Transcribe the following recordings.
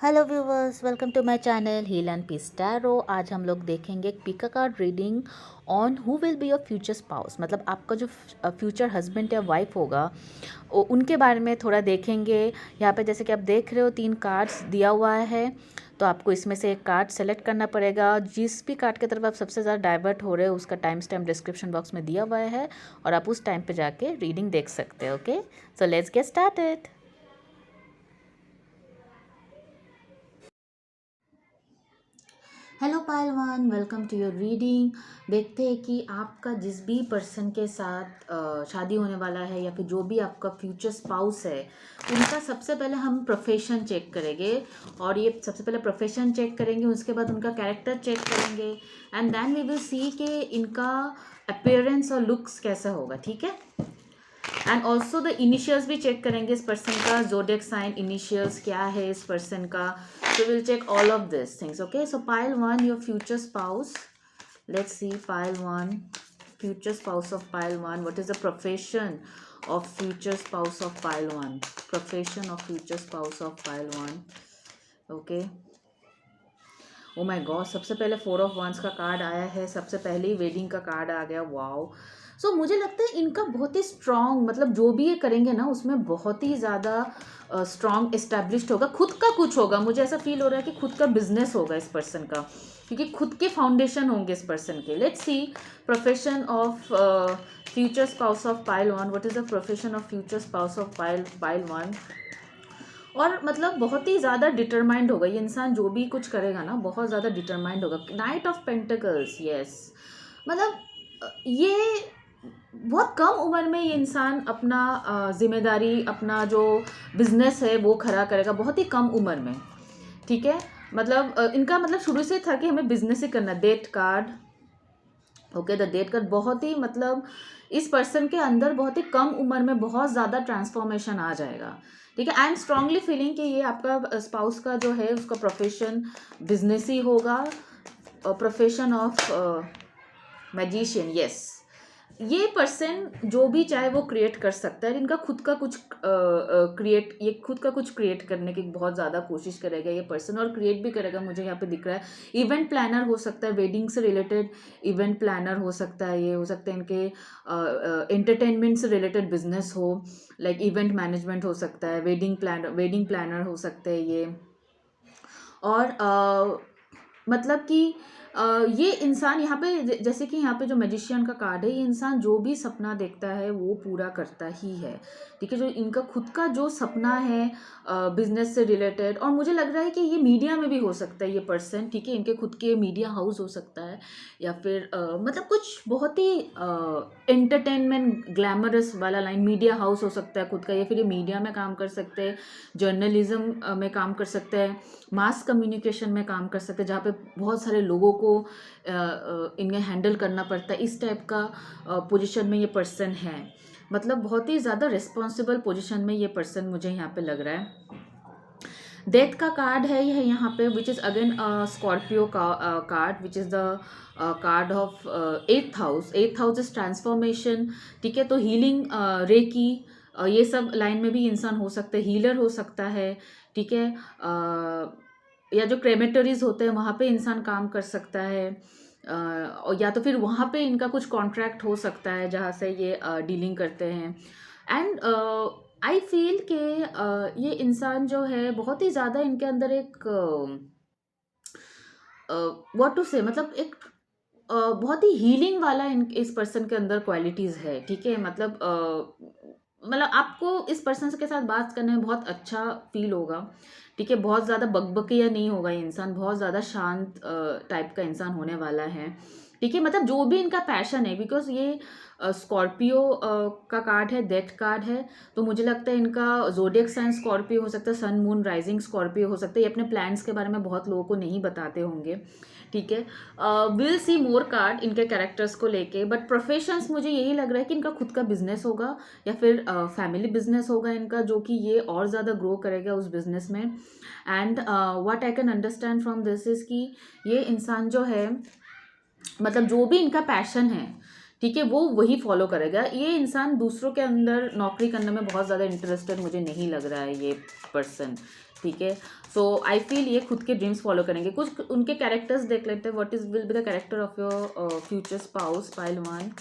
Hello viewers, welcome to my channel heal and peace tarot. आज हम लोग देखेंगे एक pick a card reading on who will be your future spouse. मतलब आपका जो फ्यूचर हस्बैंड या वाइफ होगा उनके बारे में थोड़ा देखेंगे। यहाँ पे जैसे कि आप देख रहे हो 3 कार्ड्स दिया हुआ है, तो आपको इसमें से एक कार्ड सेलेक्ट करना पड़ेगा। जिस भी कार्ड की तरफ आप सबसे ज़्यादा डाइवर्ट हो रहे हो उसका टाइम स्टैम्प डिस्क्रिप्शन बॉक्स में दिया हुआ है और आप उस टाइम पे जाके रीडिंग देख सकते हो। Okay, so let's get started. Hello pile one, welcome to your reading. देखते हैं कि आपका जिस भी पर्सन के साथ शादी होने वाला है या फिर जो भी आपका फ्यूचर स्पाउस है उनका सबसे पहले हम प्रोफेशन चेक करेंगे। और ये सबसे पहले प्रोफेशन चेक करेंगे, उसके बाद उनका कैरेक्टर चेक करेंगे and then we will see कि इनका अपीयरेंस और लुक्स कैसा होगा। ठीक है, एंड ऑल्सो द इनिशियल्स भी चेक करेंगे इस पर्सन का, जोडियक साइन इनिशियल्स क्या है इस पर्सन का। So we'll check all of these things. Okay, so pile 1, your future spouse. Let's see, pile 1, future spouse of pile 1. What is the profession of future spouse of pile 1? Profession of future spouse of pile 1. Okay. Oh my God, सबसे पहले 4 of Wands का card आया है, सबसे पहले ही wedding का card आ गया। Wow. सो मुझे लगता है इनका बहुत ही स्ट्रॉन्ग, मतलब जो भी ये करेंगे ना उसमें बहुत ही ज़्यादा स्ट्रॉन्ग एस्टेब्लिश्ड होगा, खुद का कुछ होगा। मुझे ऐसा फील हो रहा है कि खुद का बिजनेस होगा इस पर्सन का, क्योंकि खुद के फाउंडेशन होंगे इस पर्सन के। Let's see profession of future spouse of pile 1। What is the profession of future spouse of pile 1? और मतलब बहुत ही ज़्यादा डिटरमाइंड होगा ये इंसान, जो भी कुछ करेगा ना बहुत ज़्यादा डिटरमाइंड होगा। Night of pentacles, yes. मतलब ये बहुत कम उम्र में ये इंसान अपना जिम्मेदारी, अपना जो बिजनेस है वो खड़ा करेगा, बहुत ही कम उम्र में। ठीक है, मतलब इनका मतलब शुरू से था कि हमें बिजनेस ही करना। Date card, okay, the date card बहुत ही मतलब इस पर्सन के अंदर बहुत ही कम उम्र में बहुत ज़्यादा ट्रांसफॉर्मेशन आ जाएगा। ठीक है, आई एम स्ट्रांगली फीलिंग कि ये आपका स्पाउस का जो है उसका प्रोफेशन बिजनेस ही होगा। Profession of magician, yes. ये पर्सन जो भी चाहे वो क्रिएट कर सकता है। इनका खुद का कुछ ये खुद का कुछ क्रिएट करने की बहुत ज़्यादा कोशिश करेगा ये पर्सन, और क्रिएट भी करेगा। मुझे यहाँ पे दिख रहा है इवेंट प्लानर हो सकता है, वेडिंग से रिलेटेड इवेंट प्लानर हो सकता है। ये हो सकता है इनके एंटरटेनमेंट से रिलेटेड बिजनेस हो, लाइक इवेंट मैनेजमेंट हो सकता है, वेडिंग प्लानर हो सकते हैं ये। और मतलब कि ये इंसान यहाँ पे जैसे कि यहाँ पे जो मैजिशियन का कार्ड है, ये इंसान जो भी सपना देखता है वो पूरा करता ही है। ठीक है, जो इनका खुद का जो सपना है बिजनेस से रिलेटेड, और मुझे लग रहा है कि ये मीडिया में भी हो सकता है ये पर्सन। ठीक है, इनके खुद के मीडिया हाउस हो सकता है, या फिर मतलब कुछ बहुत ही एंटरटेनमेंट ग्लैमरस वाला लाइन मीडिया हाउस हो सकता है खुद का, या फिर ये मीडिया में काम कर सकते हैं, जर्नलिज्म में काम कर सकते हैं, मास कम्युनिकेशन में काम कर सकते हैं, जहाँ पे बहुत सारे लोगों को इन्हें हैंडल करना पड़ता है। इस टाइप का पोजीशन में ये पर्सन है। मतलब बहुत ही ज़्यादा रिस्पॉन्सिबल पोजीशन में ये पर्सन मुझे यहाँ पे लग रहा है। डेथ का कार्ड है यह यहाँ पे, विच इज़ अगेन स्कॉर्पियो का card, which is the card of 8th house. 8th house is transformation. ठीक है, तो हीलिंग, रेकी, ये सब लाइन में भी इंसान हो सकता है, हीलर हो सकता है। ठीक है, या जो क्रेमेटरीज होते हैं वहाँ पे इंसान काम कर सकता है, और या तो फिर वहाँ पे इनका कुछ कॉन्ट्रैक्ट हो सकता है जहाँ से ये डीलिंग करते हैं। एंड आई फील कि ये इंसान जो है बहुत ही ज़्यादा इनके अंदर एक व्हाट टू से, मतलब एक बहुत ही हीलिंग वाला इस पर्सन के अंदर क्वालिटीज़ है। ठीक है, मतलब आपको इस पर्सन के साथ बात करने में बहुत अच्छा फील होगा। ठीक है, बहुत ज़्यादा बकबकिया नहीं होगा ये इंसान, बहुत ज़्यादा शांत टाइप का इंसान होने वाला है। ठीक है, मतलब जो भी इनका पैशन है, बिकॉज ये स्कॉर्पियो का कार्ड है, डेथ कार्ड है, तो मुझे लगता है इनका जोडियक साइन स्कॉर्पियो हो सकता है, सन मून राइजिंग स्कॉर्पियो हो सकता है। ये अपने प्लान्स के बारे में बहुत लोगों को नहीं बताते होंगे। ठीक है, विल सी मोर कार्ड इनके कैरेक्टर्स को लेके, बट प्रोफेशंस मुझे यही लग रहा है कि इनका खुद का बिजनेस होगा या फिर फैमिली बिजनेस होगा इनका, जो कि ये और ज़्यादा ग्रो करेगा उस बिजनेस में। And what I can understand from this is कि ये इंसान जो है, मतलब जो भी इनका पैशन है, ठीक है, वो वही फॉलो करेगा। ये इंसान दूसरों के अंदर नौकरी करने में बहुत ज़्यादा इंटरेस्टेड मुझे नहीं लग रहा है ये पर्सन। ठीक है। सो आई फील ये खुद के ड्रीम्स फॉलो करेंगे। कुछ उनके कैरेक्टर्स देख लेते हैं, what is will be the character of your future spouse, pile 1।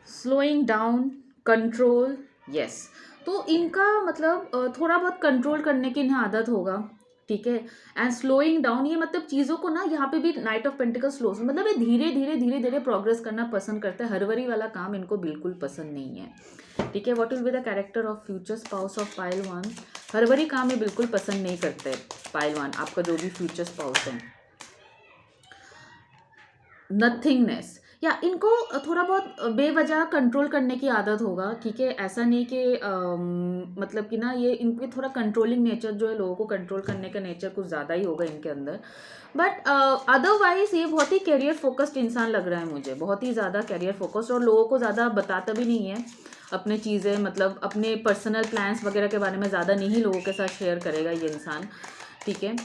Slowing down, control, yes. तो इनका मतलब थोड़ा बहुत कंट्रोल करने की इन्हें आदत होगा, ठीक है। एंड स्लोइंग डाउन, ये मतलब चीज़ों को ना, यहाँ पे भी नाइट ऑफ पेंटिकल्स स्लो, मतलब ये धीरे धीरे धीरे धीरे प्रोग्रेस करना पसंद करते हैं। हरवरी वाला काम इनको बिल्कुल पसंद नहीं है, ठीक है। What will be the character of future spouse of pile 1? हरवरी काम ये बिल्कुल पसंद नहीं करते पाइल 1, आपका जो भी फ्यूचर स्पाउस है। नथिंगनेस, या इनको थोड़ा बहुत बेवजह कंट्रोल करने की आदत होगा, ठीक है। ऐसा नहीं कि मतलब कि ना, ये इनके थोड़ा कंट्रोलिंग नेचर जो है, लोगों को कंट्रोल करने का नेचर कुछ ज़्यादा ही होगा इनके अंदर। बट अदरवाइज ये बहुत ही करियर फोकस्ड इंसान लग रहा है मुझे, बहुत ही ज़्यादा करियर फोकस्ड, और लोगों को ज़्यादा बताता भी नहीं है अपने चीज़ें, मतलब अपने पर्सनल प्लान्स वगैरह के बारे में ज़्यादा नहीं लोगों के साथ शेयर करेगा ये इंसान, ठीक है।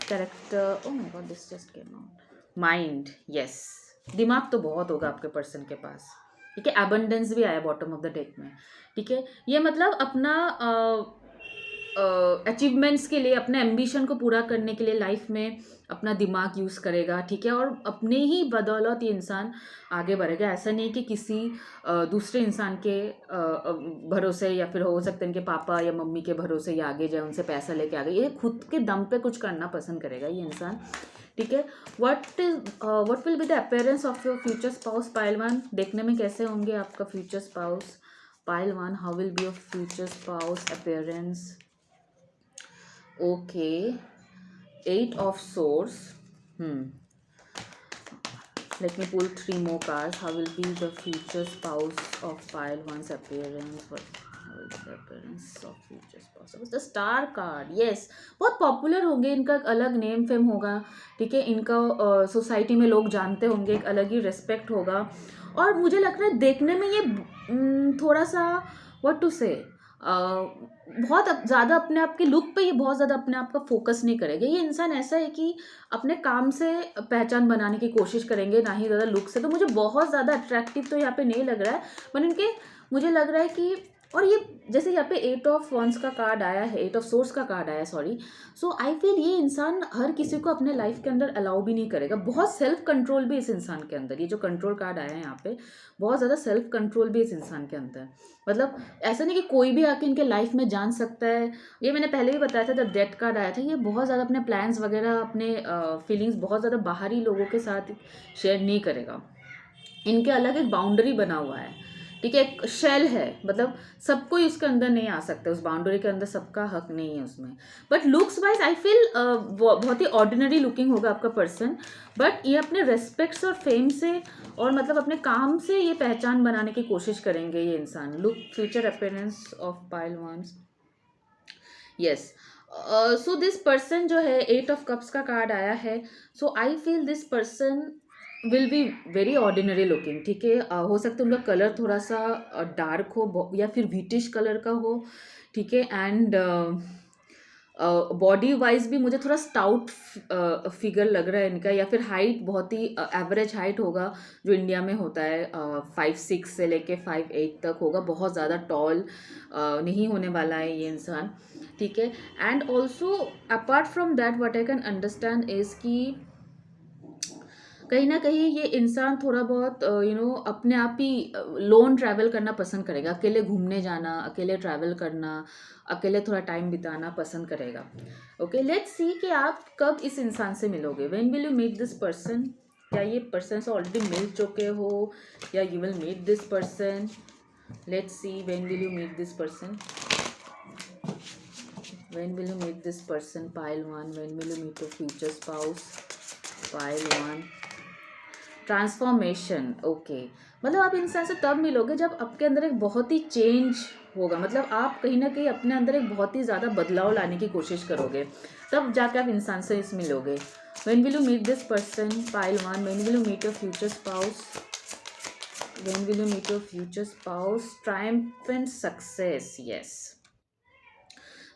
Character, oh my God, this just came out. Mind, yes, दिमाग तो बहुत होगा आपके पर्सन के पास, ठीक है। एबंडेंस भी आया बॉटम ऑफ द डेक में, ठीक है। ये मतलब अपना अचीवमेंट्स के लिए, अपने एम्बिशन को पूरा करने के लिए लाइफ में अपना दिमाग यूज़ करेगा, ठीक है। और अपने ही बदौलत ये इंसान आगे बढ़ेगा। ऐसा नहीं कि किसी दूसरे इंसान के भरोसे, या फिर हो सकता है इनके पापा या मम्मी के भरोसे ये आगे जाए, उनसे पैसा लेके आगे, ये खुद के दम पे कुछ करना पसंद करेगा ये इंसान, ठीक है। What will be the appearance of your future spouse, pile 1? देखने में कैसे होंगे आपका future spouse, pile 1? How will be your future spouse appearance? Okay, 8 of swords. Let me pull 3 more cards. How will be the future spouse of pile 1's appearance? How will be the appearance of future spouse? The star card. Yes, बहुत popular होंगे, इनका एक अलग name fame होगा, ठीक है। इनका society में लोग जानते होंगे, एक अलग ही रेस्पेक्ट होगा। और मुझे लग रहा है देखने में ये थोड़ा सा, व्हाट टू से, बहुत ज़्यादा अपने आप के लुक पे ये बहुत ज़्यादा अपने आप का फोकस नहीं करेंगे। ये इंसान ऐसा है कि अपने काम से पहचान बनाने की कोशिश करेंगे, ना ही ज़्यादा लुक से। तो मुझे बहुत ज़्यादा अट्रैक्टिव तो यहाँ पे नहीं लग रहा है, पर इनके मुझे लग रहा है कि, और ये जैसे यहाँ पे 8 of Wands का कार्ड आया है, 8 of Swords का कार्ड आया है, सॉरी। सो आई फील ये इंसान हर किसी को अपने लाइफ के अंदर अलाउ भी नहीं करेगा। बहुत सेल्फ कंट्रोल भी इस इंसान के अंदर, ये जो कंट्रोल कार्ड आया है यहाँ पे, बहुत ज़्यादा सेल्फ कंट्रोल भी इस इंसान के अंदर। मतलब ऐसा नहीं कि कोई भी आके इनके लाइफ में जान सकता है। ये मैंने पहले भी बताया था, जब डेथ कार्ड आया था, ये बहुत ज़्यादा अपने प्लान्स वगैरह, अपने फीलिंग्स बहुत ज़्यादा बाहरी लोगों के साथ शेयर नहीं करेगा। इनके अलग एक बाउंड्री बना हुआ है, ठीक है। एक शेल है, मतलब सब कोई उसके अंदर नहीं आ सकता, उस बाउंड्री के अंदर सबका हक नहीं है उसमें। But looks wise I feel बहुत ही ऑर्डिनरी लुकिंग होगा आपका पर्सन, बट ये अपने रेस्पेक्ट्स और फेम से, और मतलब अपने काम से ये पहचान बनाने की कोशिश करेंगे ये इंसान। Look, future appearance of pile 1, yes. So this person जो है, 8 of Cups का कार्ड आया है। So I feel this person will be very ordinary looking, ठीक है। हो सकता है उनका कलर थोड़ा सा डार्क हो, या फिर व्हीटिश कलर का हो, ठीक है। एंड बॉडी वाइज भी मुझे थोड़ा स्टाउट फिगर लग रहा है इनका, या फिर हाइट बहुत ही एवरेज हाइट होगा, जो इंडिया में होता है 5'6" से लेके 5'8" तक होगा। बहुत ज़्यादा टॉल नहीं होने वाला है ये इंसान, ठीक है। And also apart from that, what I can understand is कि कहीं ना कहीं ये इंसान थोड़ा बहुत अपने आप ही लोन ट्रैवल करना पसंद करेगा, अकेले घूमने जाना, अकेले ट्रैवल करना, अकेले थोड़ा टाइम बिताना पसंद करेगा। ओके, लेट्स सी कि आप कब इस इंसान से मिलोगे। When will you meet this person? क्या ये पर्सन से ऑलरेडी मिल चुके हो, या you will meet this person? Let's see, when will you meet this person? When will you meet this person? Pile 1. When will you meet your future spouse? Pile 1. Transformation, okay. मतलब आप इंसान से तब मिलोगे जब आपके अंदर एक बहुत ही चेंज होगा, मतलब आप कहीं ना कहीं अपने अंदर एक बहुत ही ज़्यादा बदलाव लाने की कोशिश करोगे, तब जाके आप इंसान से इस मिलोगे। When will you meet this person? Pile 1. When will you meet your future spouse? When will you meet your future spouse? Triumphant success, yes.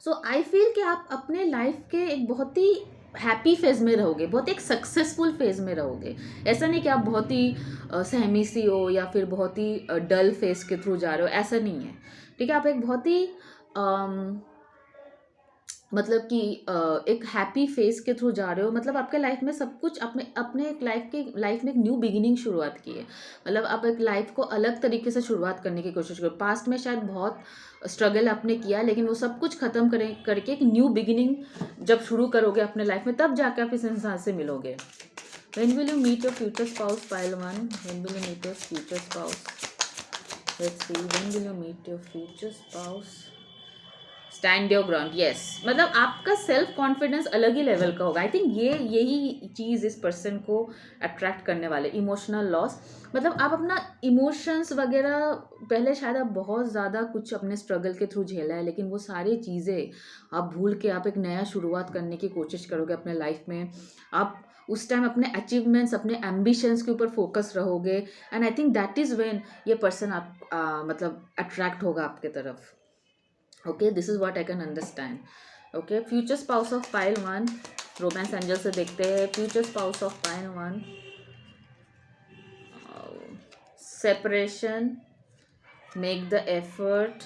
So I feel कि आप अपने लाइफ के एक बहुत ही हैप्पी फेज में रहोगे, बहुत एक सक्सेसफुल फेज में रहोगे। ऐसा नहीं कि आप बहुत ही सहमी सी हो या फिर बहुत ही डल फेज के थ्रू जा रहे हो, ऐसा नहीं है। ठीक है, आप एक बहुत ही मतलब कि एक हैप्पी फेस के थ्रू जा रहे हो, मतलब आपके लाइफ में सब कुछ अपने अपने एक लाइफ में एक न्यू बिगिनिंग शुरुआत की है। मतलब आप एक लाइफ को अलग तरीके से शुरुआत करने की कोशिश करो। पास्ट में शायद बहुत स्ट्रगल आपने किया, लेकिन वो सब कुछ खत्म करके एक न्यू बिगिनिंग जब शुरू करोगे अपने लाइफ में, तब जाके आप इस इंसान से मिलोगे। When will you meet your future spouse? Pile 1. When will you meet your future spouse? Let's see. When will you meet your future spouse? Stand your ground, yes. मतलब आपका सेल्फ कॉन्फिडेंस अलग ही लेवल का होगा। I think यही चीज़ इस person को attract करने वाले, इमोशनल लॉस। मतलब आप अपना इमोशंस वगैरह पहले शायद आप बहुत ज़्यादा कुछ अपने स्ट्रगल के थ्रू झेला है, लेकिन वो सारी चीज़ें आप भूल के आप एक नया शुरुआत करने की कोशिश करोगे अपने लाइफ में। आप उस टाइम अपने अचीवमेंट्स, अपने एम्बिशंस के ऊपर फोकस रहोगे, and I think that is when ये पर्सन आप मतलब अट्रैक्ट होगा आपके तरफ। Okay, this is what I can understand. Okay, future spouse of pile 1, romance angel से देखते हैं। Future spouse of pile 1, separation, make the effort.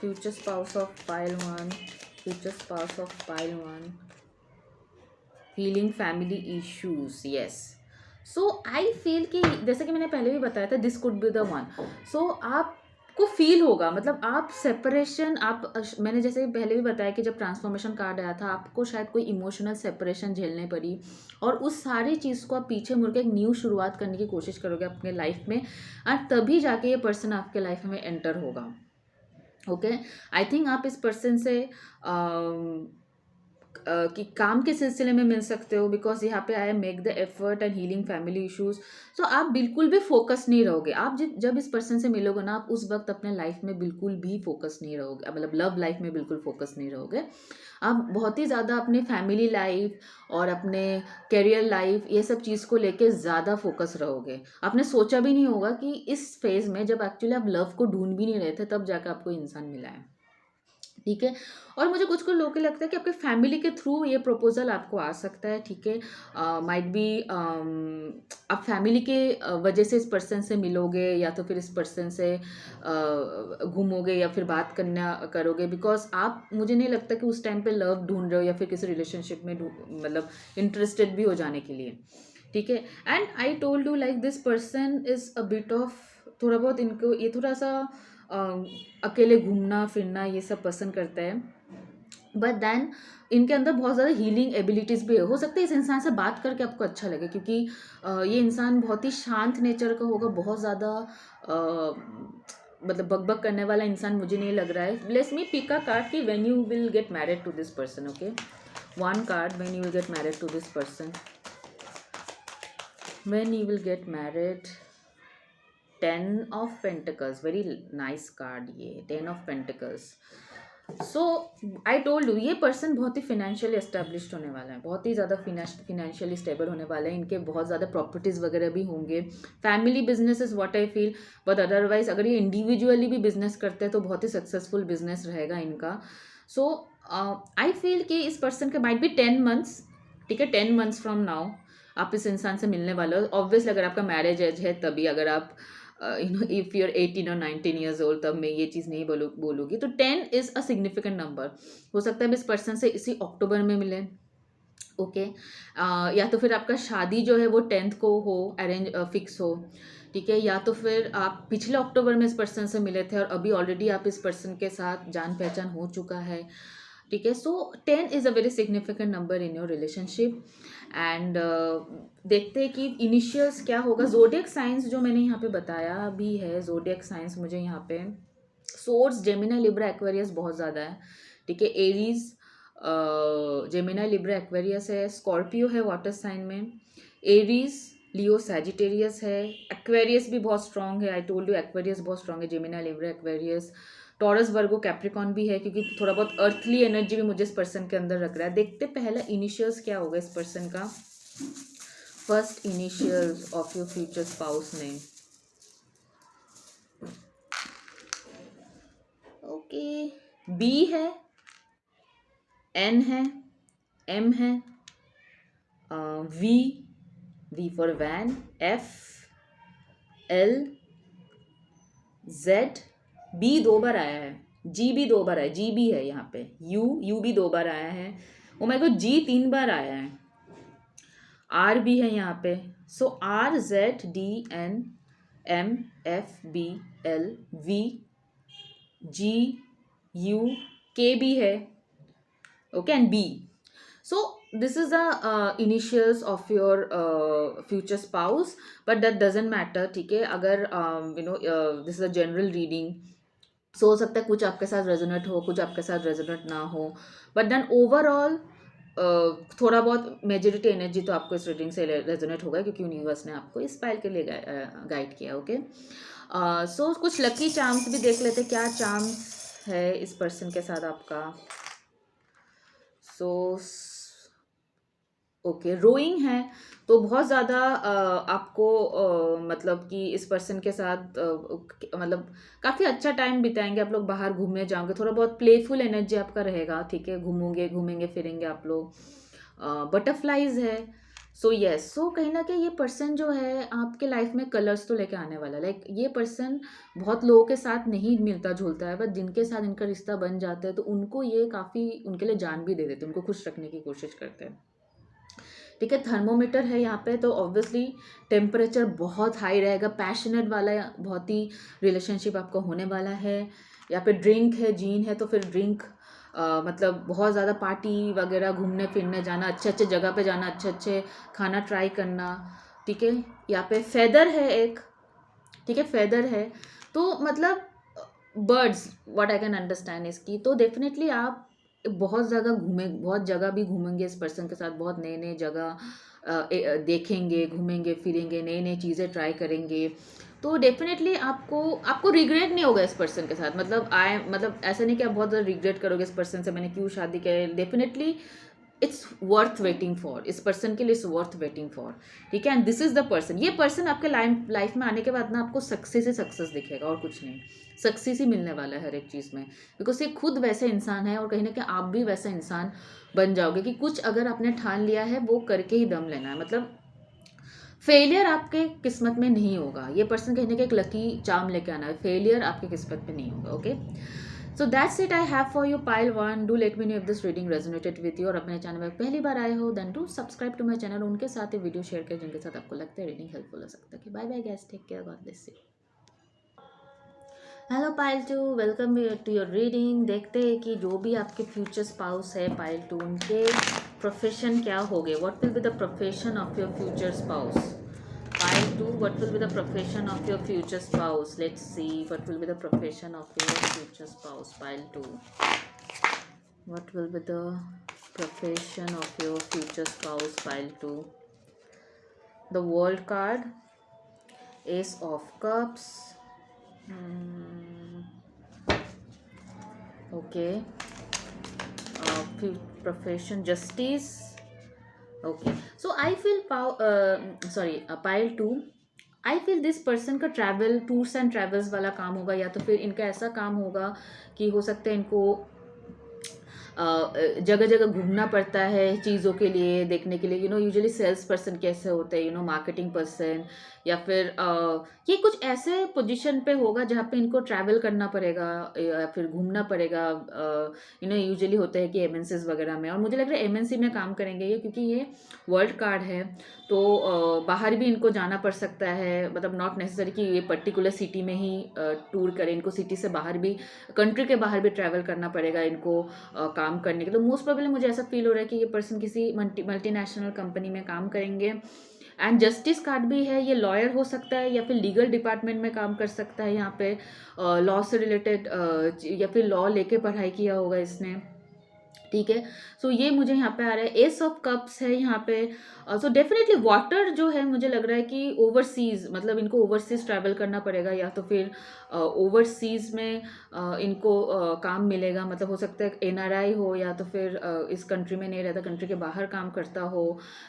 Future spouse of pile 1, future spouse of pile 1, healing family issues, yes. So I feel कि जैसे कि मैंने पहले भी बताया था, this could be the one. सो आपको फील होगा, मतलब आप सेपरेशन, आप मैंने जैसे पहले भी बताया कि जब ट्रांसफॉर्मेशन कार्ड आया था, आपको शायद कोई इमोशनल सेपरेशन झेलने पड़ी, और उस सारी चीज़ को आप पीछे मुड़ के एक न्यू शुरुआत करने की कोशिश करोगे अपने लाइफ में, और तभी जाके ये पर्सन आपके लाइफ में एंटर होगा। ओके, आई थिंक आप इस पर्सन से कि काम के सिलसिले में मिल सकते हो, बिकॉज यहाँ पे आया make the effort and healing family issues. So आप बिल्कुल भी फोकस नहीं रहोगे। आप जब इस पर्सन से मिलोगे ना, आप उस वक्त अपने लाइफ में बिल्कुल भी फोकस नहीं रहोगे, मतलब लव लाइफ में बिल्कुल फोकस नहीं रहोगे। आप बहुत ही ज़्यादा अपने फैमिली लाइफ और अपने करियर लाइफ, ये सब चीज़ को लेके ज़्यादा फोकस रहोगे। आपने सोचा भी नहीं होगा कि इस फेज़ में जब एक्चुअली आप लव को ढूंढ भी नहीं रहे थे, तब जाकर आपको इंसान मिला है। ठीक है, और मुझे कुछ कुछ लोगों को लगता है कि आपके फैमिली के थ्रू ये प्रपोजल आपको आ सकता है। ठीक है, माइट बी आप फैमिली के वजह से इस पर्सन से मिलोगे, या तो फिर इस पर्सन से घूमोगे, या फिर बात करना करोगे, बिकॉज आप, मुझे नहीं लगता कि उस टाइम पे लव ढूंढ रहे हो या फिर किसी रिलेशनशिप में मतलब इंटरेस्टेड भी हो जाने के लिए। ठीक है, and I told you like this person is a bit of, थोड़ा बहुत इनको ये थोड़ा सा अकेले घूमना फिरना ये सब पसंद करता है, बट देन इनके अंदर बहुत ज़्यादा हीलिंग एबिलिटीज़ भी है। हो सकता है इस इंसान से बात करके आपको अच्छा लगे, क्योंकि ये इंसान बहुत ही शांत नेचर का होगा, बहुत ज़्यादा मतलब बकबक करने वाला इंसान मुझे नहीं लग रहा है। Let's me pick a card कि when you will get married to this person. Okay, one card, when you will get married to this person, when you will get married. 10 of Pentacles, very nice card ये 10 of Pentacles। So I told you, ये person बहुत ही financially established होने वाला है, बहुत ही ज़्यादा financially stable होने वाला है। इनके बहुत ज़्यादा प्रॉपर्टीज़ वगैरह भी होंगे। Family business is what I feel, but otherwise अगर ये इंडिविजुअली भी बिजनेस करते हैं तो बहुत ही सक्सेसफुल बिजनेस रहेगा इनका। सो आई फील कि इस पर्सन के माइट बी 10 months। ठीक है, 10 months फ्रॉम नाउ आप इस इंसान से मिलने वाले हो। ऑब्वियसली अगर आपका मैरिज एज है तभी, अगर आप इफ यू आर 18 और 19 ईयर्स ओल्ड, तब मैं ये चीज़ नहीं बोलूँगी। तो 10 इज़ अ सिग्निफिकेंट नंबर। हो सकता है इस पर्सन से इसी अक्टूबर में मिले। ओके, या तो फिर आपका शादी जो है वो 10th को हो, अरेंज फिक्स हो। ठीक है, या तो फिर आप पिछले अक्टूबर में इस पर्सन से मिले थे और अभी ऑलरेडी आप इस पर्सन के साथ जान पहचान हो चुका है। ठीक है, सो 10 is a very significant number in your relationship. And देखते हैं कि इनिशियल्स क्या होगा। जोडियक साइंस जो मैंने यहाँ पे बताया भी है, जोडियक साइंस मुझे यहाँ पे सोर्स जेमिना लिब्रा एक्वेरियस बहुत ज़्यादा है। ठीक है, एरीज, जेमिना लिब्रा एक्वेरियस है, स्कॉर्पियो है वाटर साइन में, एरीज, लियो सैजिटेरियस है, एक्वेरियस भी बहुत स्ट्रांग है। आई टोल्ड यू एक्वेरियस बहुत स्ट्रांग है, Gemini Libra Aquarius, Taurus Virgo Capricorn भी है, क्योंकि थोड़ा बहुत अर्थली एनर्जी भी मुझे इस पर्सन के अंदर रख रहा है। देखते पहला इनिशियल्स क्या होगा इस पर्सन का, first initials of your future spouse name. Okay, B है, एन है, M है, V for van, F, L, Z, B 2 बार आया है, G भी 2 बार आया, G भी है यहाँ पे, U भी 2 बार आया है, ओ माय गॉड G 3 बार आया है, R भी है यहाँ पे। सो R, Z, D, N, M, F, B, L, V, G, U, K भी है, okay, and B. So this is the initials of your future spouse, but that doesn't matter, ठीक है. अगर this is a general reading, so हो सकता है कुछ आपके साथ रेजोनेट हो, कुछ आपके साथ रेजोनेट ना हो, बट देन ओवरऑल थोड़ा बहुत मेजोरिटी एनर्जी तो आपको इस रीडिंग से रेजोनेट होगा, क्योंकि यूनिवर्स ने आपको इस पाइल के लिए गाइड किया, ओके. सो कुछ लकी चार्म्स भी देख लेते, क्या चार्म्स है इस पर्सन के साथ आपका. सो ओके, रोइंग है, तो बहुत ज़्यादा आपको मतलब कि इस पर्सन के साथ मतलब काफ़ी अच्छा टाइम बिताएंगे आप लोग, बाहर घूमने जाओगे, थोड़ा बहुत प्लेफुल एनर्जी आपका रहेगा, ठीक है, घूमेंगे फिरेंगे आप लोग. बटरफ्लाइज है, सो यस, सो कहीं ना कहीं ये पर्सन जो है आपके लाइफ में कलर्स तो लेके आने वाला है. लाइक ये पर्सन बहुत लोगों के साथ नहीं मिलता जुलता है, बट जिनके साथ इनका रिश्ता बन जाता है तो उनको ये काफ़ी उनके लिए जान भी दे देते हैं, उनको खुश रखने की कोशिश करते हैं, ठीक है. थर्मोमीटर है यहाँ पे, तो ऑब्वियसली टेम्परेचर बहुत हाई रहेगा, पैशनेट वाला बहुत ही रिलेशनशिप आपका होने वाला है. या फिर ड्रिंक है, जीन है, तो फिर ड्रिंक मतलब बहुत ज़्यादा पार्टी वगैरह, घूमने फिरने जाना, अच्छे अच्छे जगह पे जाना, अच्छे अच्छे खाना ट्राई करना, ठीक है. यहाँ पे फेदर है एक, ठीक है, फेदर है, तो मतलब birds, what I can understand इसकी, तो डेफिनेटली आप बहुत जगह भी घूमेंगे इस पर्सन के साथ, बहुत नए नए जगह देखेंगे, घूमेंगे फिरेंगे, नई नई चीज़ें ट्राई करेंगे, तो डेफिनेटली आपको रिग्रेट नहीं होगा इस पर्सन के साथ. मतलब ऐसा नहीं कि आप बहुत ज़्यादा रिग्रेट करोगे इस पर्सन से, मैंने क्यों शादी की. Definitely it's worth waiting for, इस पर्सन के लिए इट्स वर्थ वेटिंग फॉर, ठीक है. And this is the person, ये पर्सन आपके लाइफ में आने के बाद ना आपको सक्सेस ही सक्सेस दिखेगा, और कुछ नहीं, सक्सेस ही मिलने वाला है हर एक चीज़ में, बिकॉज ये खुद वैसे इंसान है, और कहीं ना कहीं आप भी वैसा इंसान बन जाओगे कि कुछ अगर आपने ठान लिया है वो करके ही दम लेना है. मतलब फेलियर आपके किस्मत में नहीं होगा, ये पर्सन कहीं ना कहीं एक लकी चार्म लेके आना है, फेलियर आपके किस्मत में नहीं होगा, okay. So that's it I have for you pile 1. Do let me know if this reading resonated with you. और अपने चैनल में पहली बार आए हो then do subscribe to my channel. उनके साथ ही वीडियो शेयर करें जिनके साथ आपको लगता है रीडिंग हेल्पफुल हो सकता है. Bye bye guys, take care, God bless you. Hello pile 2, welcome to your reading. देखते हैं कि जो भी आपके फ्यूचर स्पाउस है पाइल 2, उनके प्रोफेशन क्या होंगे. What will be the profession of your future spouse. Pile 2, what will be the profession of your future spouse? Let's see what will be the profession of your future spouse. Pile 2, what will be the profession of your future spouse. Pile 2, the World card, Ace of Cups, okay, profession, Justice. Okay, so I feel pile 2, I feel this person का travel, tours and travels वाला काम होगा, या तो फिर इनका ऐसा काम होगा कि हो सकता है इनको जगह जगह घूमना पड़ता है चीज़ों के लिए, देखने के लिए. यूजुअली सेल्स पर्सन कैसे होते हैं, मार्केटिंग पर्सन, या फिर ये कुछ ऐसे पोजीशन पे होगा जहाँ पे इनको ट्रैवल करना पड़ेगा या फिर घूमना पड़ेगा. यूजुअली होता है कि एमएनसीज वगैरह में, और मुझे लग रहा है एमएनसी में काम करेंगे ये, क्योंकि ये वर्ल्ड कार्ड है, तो बाहर भी इनको जाना पड़ सकता है. मतलब नॉट नेसेसरी कि ये पर्टिकुलर सिटी में ही टूर करें, इनको सिटी से बाहर भी, कंट्री के बाहर भी ट्रैवल करना पड़ेगा इनको काम करने के लिए. तो मोस्ट प्रोबेबली मुझे ऐसा फील हो रहा है कि ये पर्सन किसी मल्टीनेशनल कंपनी में काम करेंगे. एंड जस्टिस कार्ड भी है, ये लॉयर हो सकता है या फिर लीगल डिपार्टमेंट में काम कर सकता है, यहाँ पे लॉ से रिलेटेड या फिर लॉ लेके पढ़ाई किया होगा इसने, ठीक है. सो ये मुझे यहाँ पे आ रहा है. एस ऑफ कप्स है यहाँ पे. सो डेफिनेटली वाटर जो है, मुझे लग रहा है कि ओवरसीज, मतलब इनको ओवरसीज ट्रैवल करना पड़ेगा, या तो फिर ओवरसीज में इनको काम मिलेगा. मतलब हो सकता है एनआरआई हो, या तो फिर इस कंट्री में नहीं रहता, कंट्री के बाहर काम करता हो,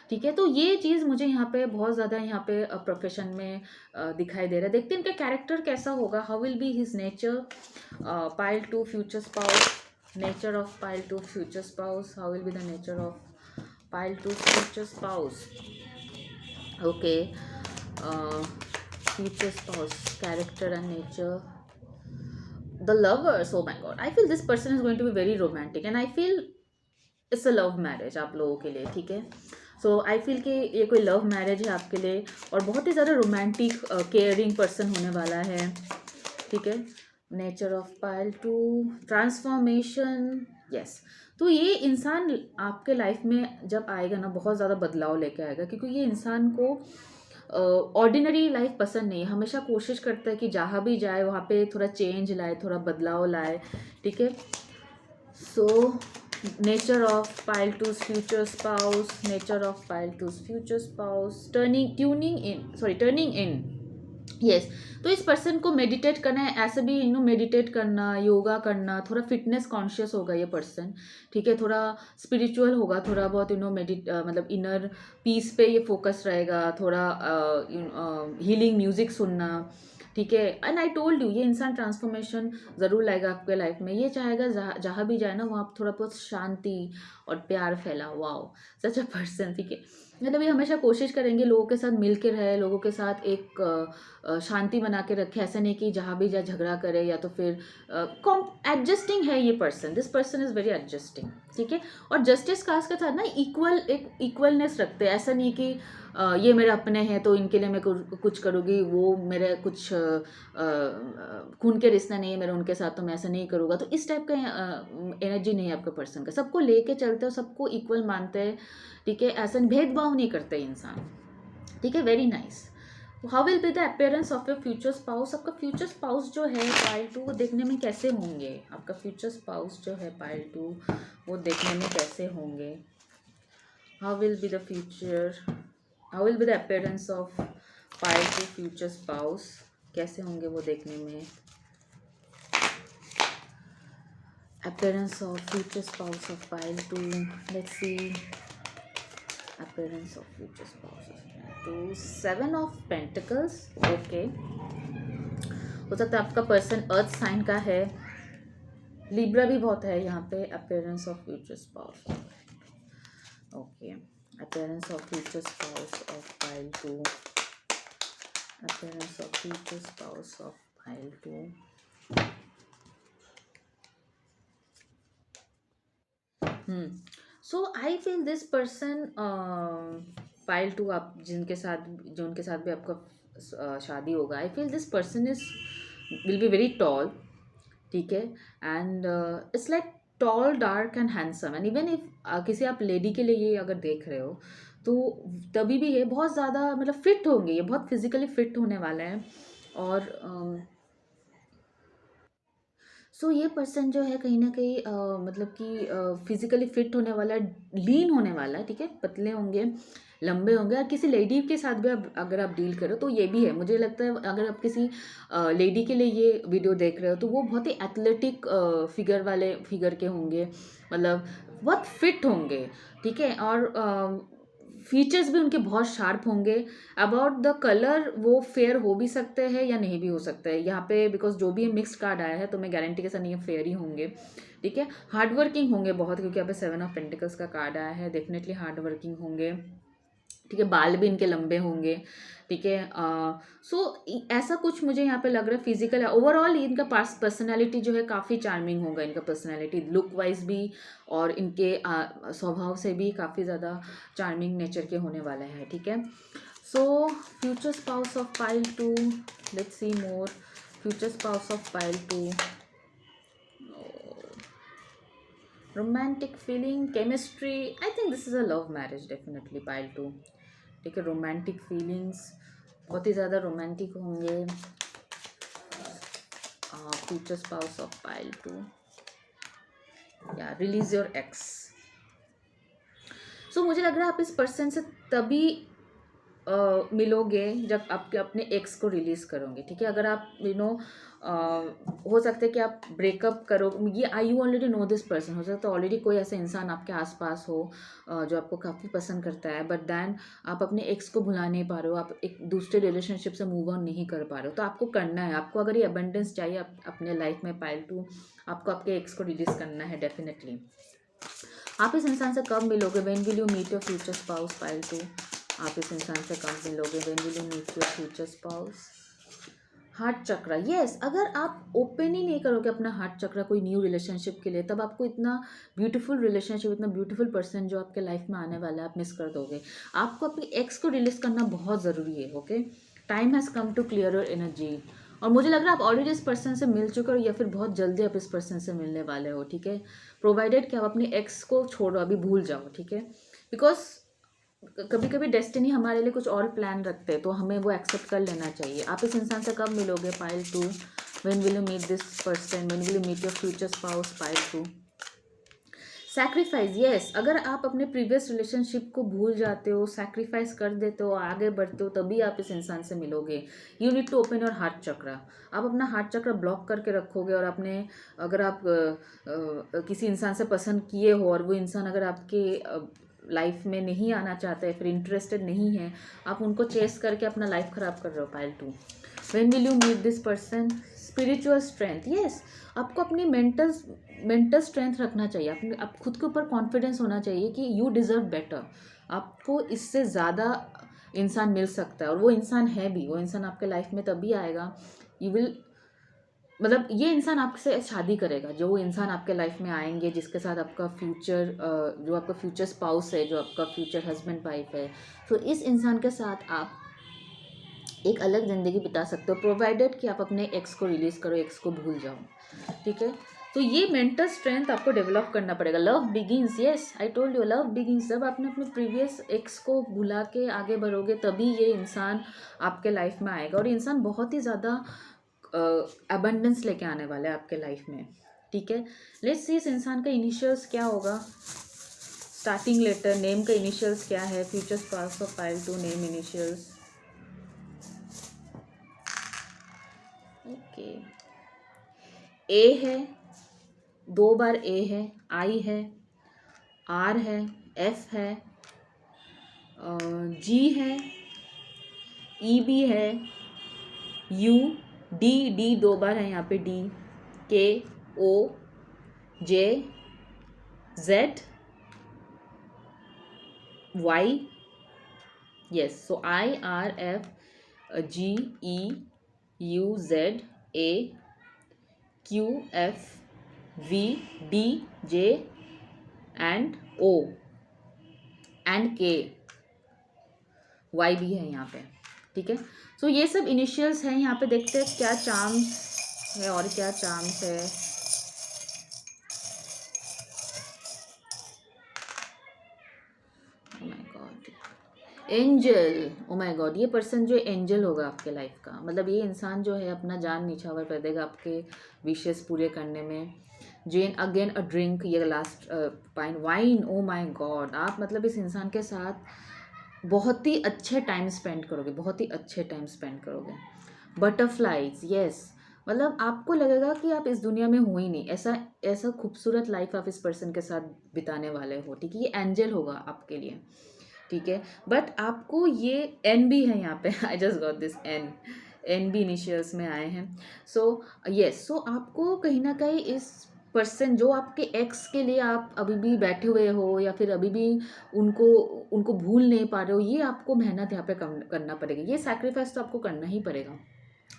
ठीक है. तो ये चीज़ मुझे यहाँ पे बहुत ज़्यादा यहाँ पे प्रोफेशन में दिखाई दे रहा है. देखते हैं इनका कैरेक्टर कैसा होगा. How will be his nature. Pile 2 future spouse, nature of pile 2 future spouse, how will be the nature of pile 2 future spouse. Okay, future spouse, character and nature. The lovers, oh my god, I feel this person is going to be very romantic and I feel it's a love marriage आप लोगों के लिए, ठीक है. So I feel कि ये कोई love marriage है आपके लिए और बहुत ही ज़्यादा रोमांटिक केयरिंग पर्सन होने वाला है, ठीक है. Nature of pile two, transformation, yes. तो ये इंसान आपके लाइफ में जब आएगा ना बहुत ज़्यादा बदलाव लेके आएगा, क्योंकि ये इंसान को ऑर्डिनरी लाइफ पसंद नहीं है. हमेशा कोशिश करता है कि जहाँ भी जाए वहाँ पे थोड़ा चेंज लाए, थोड़ा बदलाव लाए, ठीक है. So, nature of pile two's future spouse, nature of pile two's future spouse, turning in. Yes. तो इस पर्सन को मेडिटेट करना है, ऐसे भी मेडिटेट करना, योगा करना, थोड़ा फिटनेस कॉन्शियस होगा ये पर्सन, ठीक है. थोड़ा स्पिरिचुअल होगा, थोड़ा बहुत मतलब इनर पीस पे ये फोकस रहेगा, थोड़ा हीलिंग म्यूजिक सुनना, ठीक है. एंड आई टोल्ड यू ये इंसान ट्रांसफॉर्मेशन ज़रूर लाएगा आपके लाइफ में. ये चाहेगा जहाँ भी जाए ना वहाँ थोड़ा बहुत शांति और प्यार फैला. वाओ, सच अ पर्सन, ठीक है. मतलब ये हमेशा कोशिश करेंगे लोगों के साथ मिल के रहे, लोगों के साथ एक शांति बना के रखे. ऐसा नहीं कि जहाँ भी जाए झगड़ा करे या तो फिर एडजस्टिंग है ये person. This person is very adjusting, ठीक है. और जस्टिस कास्ट के साथ ना एक इक्वलनेस रखते हैं. ऐसा नहीं कि ये मेरे अपने हैं तो इनके लिए मैं कुछ करूँगी, वो मेरे कुछ खून के रिश्ता नहीं है मेरा उनके साथ तो मैं ऐसा नहीं करूँगा. तो इस टाइप का एनर्जी नहीं है आपके पर्सन का. सबको लेके चलते हो, सबको इक्वल मानते हैं, ठीक है. ऐसा भेदभाव नहीं करते इंसान, ठीक है. Very nice. How will be the appearance of your future spouse. आपका फ्यूचर स्पाउस जो है पाइल टू वो देखने में कैसे होंगे. आपका फ्यूचर स्पाउस जो है पाइल टू वो देखने में कैसे होंगे. How will be the future, how will be the appearance of pile two future spouse, कैसे होंगे वो देखने में. Appearance of future spouse of pile two, let's see. Appearance of future spouse two, 7 of pentacles. Okay, हो सकता है आपका person अर्थ sign का है, लिब्रा भी बहुत है यहाँ पे. Appearance of future spouse, okay. Appearance of future spouse of pile 2. Appearance of future spouse of pile 2. So I feel this person pile 2 आप जो उनके साथ भी आपका शादी होगा. I feel this person will be very tall, ठीक है. And it's like tall, dark and handsome. And even if किसी आप लेडी के लिए ये अगर देख रहे हो तो तभी भी ये बहुत ज़्यादा मतलब फिट होंगे, ये बहुत फिजिकली फिट होने वाला है. और सो ये पर्सन जो है कहीं ना कहीं मतलब कि फिजिकली फिट होने वाला है, लीन होने वाला है, ठीक है. पतले होंगे, लंबे होंगे. और किसी लेडी के साथ भी अगर आप डील करो तो ये भी है. मुझे लगता है अगर आप किसी लेडी के लिए ये वीडियो देख रहे हो तो वो बहुत ही एथलेटिक फिगर के होंगे, मतलब बहुत फिट होंगे, ठीक है. और फीचर्स भी उनके बहुत शार्प होंगे. अबाउट द कलर वो फेयर हो भी सकते हैं या नहीं भी हो सकता है यहाँ पे, बिकॉज जो भी मिक्स कार्ड आया है तो मैं गारंटी के साथ नहीं फेयर ही होंगे, ठीक है. हार्ड वर्किंग होंगे बहुत, क्योंकि यहाँ पे 7 ऑफ पेंटिकल्स का कार्ड आया है. डेफिनेटली हार्ड वर्किंग होंगे, ठीक है. बाल भी इनके लंबे होंगे, ठीक है. सो ऐसा कुछ मुझे यहाँ पे लग रहा है. फिजिकल ओवरऑल इनका पर्सनैलिटी जो है काफ़ी चार्मिंग होगा. इनका पर्सनैलिटी लुक वाइज भी और इनके स्वभाव से भी काफ़ी ज़्यादा चार्मिंग नेचर के होने वाले हैं, ठीक है. So future spouse of pile 2, let's see more. Future spouse of pile 2, romantic feeling, chemistry. I think this is a love marriage definitely pile 2, ठीक है. रोमांटिक फीलिंग्स, बहुत ही ज़्यादा रोमांटिक होंगे. फ्यूचर स्पाउस ऑफ पाइल 2, या release your x. सो मुझे लग रहा है आप इस पर्सन से तभी मिलोगे जब आपके अपने एक्स को रिलीज़ करोगे, ठीक है. अगर आप हो सकता है कि आप ब्रेकअप करो, ये I you already know this person. हो सकता है ऑलरेडी कोई ऐसा इंसान आपके आसपास हो जो आपको काफ़ी पसंद करता है, बट दैन आप अपने एक्स को भुला नहीं पा रहे हो, आप एक दूसरे रिलेशनशिप से मूव ऑन नहीं कर पा रहे हो. तो आपको करना है. आपको अगर ये अबंडेंस चाहिए अपने लाइफ में पाइल 2, आपको आपके एक्स को रिलीज़ करना है डेफिनेटली, आप इस इंसान से कब मिलोगे? When will you meet your future spouse pile 2। आप इस इंसान से कब मिलोगे? When will you meet your future spouse? Heart chakra, yes. अगर आप ओपन ही नहीं करोगे अपना हार्ट चक्रा कोई न्यू रिलेशनशिप के लिए, तब आपको इतना ब्यूटीफुल रिलेशनशिप, इतना ब्यूटीफुल पर्सन जो आपके लाइफ में आने वाला है, आप मिस कर दोगे। आपको अपनी एक्स को रिलीज करना बहुत ज़रूरी है। Okay, time has come to clear your energy. और मुझे लग रहा है आप ऑलरेडी इस पर्सन से मिल चुके हो, या फिर बहुत जल्दी आप इस पर्सन से मिलने वाले हो। ठीक है, प्रोवाइडेड कि आप अपनी एक्स को छोड़ो, अभी भूल जाओ। ठीक है, बिकॉज कभी कभी डेस्टिनी हमारे लिए कुछ और प्लान रखते हैं, तो हमें वो एक्सेप्ट कर लेना चाहिए। आप इस इंसान से कब मिलोगे? Pile 2। When will you meet this person? When will you meet your future spouse? Pile 2। Sacrifice, yes. अगर आप अपने प्रीवियस रिलेशनशिप को भूल जाते हो, सैक्रिफाइस कर देते हो, आगे बढ़ते हो, तभी आप इस इंसान से मिलोगे। You need to open your heart chakra. आप अपना हार्ट चक्रा ब्लॉक करके रखोगे, और अपने अगर आप किसी इंसान से पसंद किए हो और वो इंसान अगर आपके लाइफ में नहीं आना चाहता है, फिर इंटरेस्टेड नहीं है, आप उनको चेस करके अपना लाइफ ख़राब कर रहे हो। Pile 2। When will you meet this person? Spiritual strength, yes. आपको अपनी मेंटल स्ट्रेंथ रखना चाहिए। अपने आप खुद के ऊपर कॉन्फिडेंस होना चाहिए कि यू डिज़र्व बेटर। आपको इससे ज़्यादा इंसान मिल सकता है, और वो इंसान है भी। वो इंसान आपके लाइफ में तभी आएगा, यू विल, मतलब ये इंसान आपसे शादी करेगा। जो वो इंसान आपके लाइफ में आएंगे, जिसके साथ आपका फ्यूचर, जो आपका फ्यूचर स्पाउस है, जो आपका फ्यूचर हस्बैंड वाइफ है, तो इस इंसान के साथ आप एक अलग ज़िंदगी बिता सकते हो, प्रोवाइडेड कि आप अपने एक्स को रिलीज़ करो, एक्स को भूल जाओ। ठीक है, तो ये मेंटल स्ट्रेंथ आपको डेवलप करना पड़ेगा। Love begins, yes, I told you, love begins. जब आपने अपने प्रीवियस एक्स को भुला के आगे बढ़ोगे, तभी ये इंसान आपके लाइफ में आएगा। और इंसान बहुत ही ज़्यादा अबंडेंस लेके आने वाला है आपके लाइफ में। ठीक है, लेट्स सी इस इंसान का इनिशियल्स क्या होगा। स्टार्टिंग लेटर, नेम का इनिशियल्स क्या है? Future spouse of pile 2, name initials. Okay, A है, 2 बार ए है, आई है, आर है, एफ है, जी है, ई भी है, यू, डी, डी 2 बार है यहाँ पे, D, K, O, J, Z, Y, yes. So I, R, F, G, E, U, Z, A, Q, F, V, D, J and O and K, Y भी है यहाँ पे। ठीक है, सो ये सब इनिशियल्स हैं। यहाँ पे देखते हैं क्या चार्म्स है और क्या चार्म्स है। Oh my God, angel. Oh my God, ये पर्सन जो एंजल होगा आपके लाइफ का, मतलब ये इंसान जो है अपना जान निछावर कर देगा आपके विशेस पूरे करने में। जेन अगेन अ ड्रिंक, ये last pine, wine. Oh my God, आप मतलब इस इंसान के साथ बहुत ही अच्छे टाइम स्पेंड करोगे, बहुत ही अच्छे टाइम स्पेंड करोगे। Butterflies, yes. मतलब आपको लगेगा कि आप इस दुनिया में हो ही नहीं, ऐसा ऐसा खूबसूरत लाइफ आप इस पर्सन के साथ बिताने वाले हो। ठीक है, ये एंजल होगा आपके लिए। ठीक है, बट आपको ये एन भी है यहाँ पे, I just got this N, N भी इनिशियल्स में आए हैं। सो यस, सो आपको कहीं ना कहीं इस पर्सन जो आपके एक्स के लिए आप अभी भी बैठे हुए हो, या फिर अभी भी उनको उनको भूल नहीं पा रहे हो, ये आपको मेहनत यहाँ पे करना पड़ेगा। ये सैक्रिफाइस तो आपको करना ही पड़ेगा,